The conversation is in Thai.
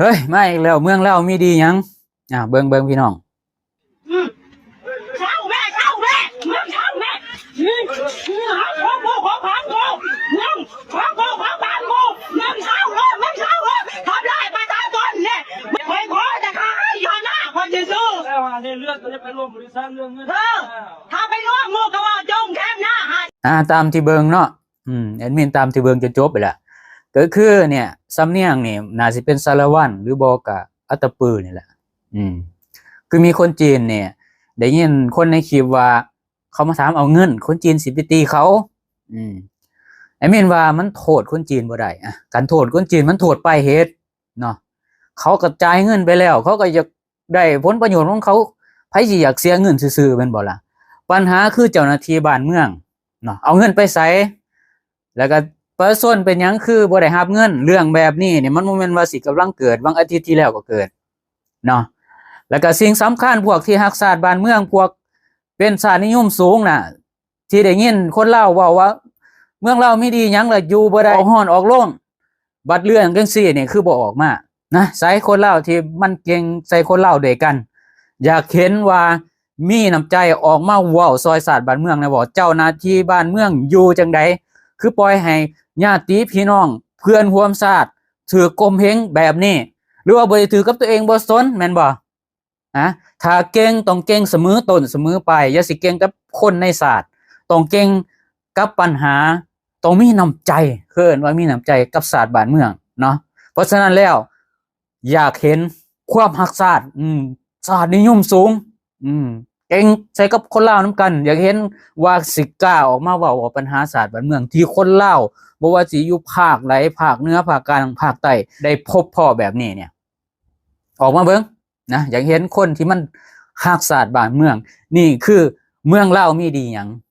เฮ้ยไม่อีกแล้วเมืองเรามีดีหยังเบิ่งพี่น้องเข้าแม่เข้าแม่มึงเข้าแม่ของกูของของกูมึงของกูของบ้านกูมึงเข้าเลยมึงเข้าเลยทำได้ประชาชนเนี่ยไม่เคยขอจะขายย้อนหน้าคนจะสู้แล้วในเรื่องจะไปร่วมบริษัทเรื่องเงินถ้าไปร่วมมูกก็ว่าจงแคมหน้าตามที่เบิ่งเนาะแอดมินตามที่เบิ่งจนจบไปละก็คือเนี่ยสำเนียงนี่น่าสิเป็นสารวัตรหรือบอกะอัตตปือนี่แหละคือมีคนจีนเนี่ยได้ยินคนในคลิปว่าเขามาถามเอาเงินคนจีนสิไปตีเขาแอดมินว่ามันโทษคนจีนบ่ได้การโทษคนจีนมันโทษปลายเหตุเนาะเขากระจายเงินไปแล้วเขาก็อยากได้ผลประโยชน์ของเขาไผสิอยากเสียเงินซื่อๆแม่นบ่ล่ะปัญหาคือเจ้าหน้าที่บ้านเมืองเนาะเอาเงินไปใส่แล้วก็ประชาชนเป็นหยังคือบ่ได้รับเงินเรื่องแบบนี้เนี่ยมันบ่แม่นว่าสิกำลังเกิดบางอาทิตย์ที่แล้วก็เกิดเนาะแล้วก็สิ่งสำคัญพวกที่รักชาติบ้านเมืองพวกเป็นชาตินิยมสูงน่ะที่ได้ยินคนเล่าเว้าว่าเมืองเรามีดีหยังล่ะอยู่บ่ได้ออกฮ้อนออกโรงบัดเรื่องจังซี่นี่คือบ่ออกมานะใส่คนเล่าที่มันเก่งใส่คนเล่าด้วยกันอยากเห็นว่ามีน้ำใจออกมาเว้าซอยชาติบ้านเมืองนะบ่เจ้าหน้าที่บ้านเมืองอยู่จังไดคือปล่อยให้ญาติพี่น้องเพื่อนร่วมชาติถือกลมเหงแบบนี้หรือว่าบ่ได้ถือกับตัวเองบ่สนแม่นบ่ถ้าเก่งต้องเก่งเสมอต้นเสมอไปอย่าสิเก่งกับคนในศาสตร์ต้องเก่งกับปัญหาต้องมีน้ำใจเอิ้นว่ามีน้ำใจกับศาสตร์บ้านเมืองเนาะเพราะฉะนั้นแล้วอยากเห็นความรักชาติชาตินิยมสูงเก่งใส่กับคนลาวนำกันอยากเห็นว่าสิกล้าออกมาเว้าปัญหาศาสตร์บ้านเมืองที่คนลาวบ่ว่าสิอยู่ภาคใดภาคเหนือภาคกลางภาคใต้ได้พบพ่อแบบนี้เนี่ยออกมาเบิ่งนะอยากเห็นคนที่มันรักชาติบ้านเมืองนี่คือเมืองลาวมีดีหยัง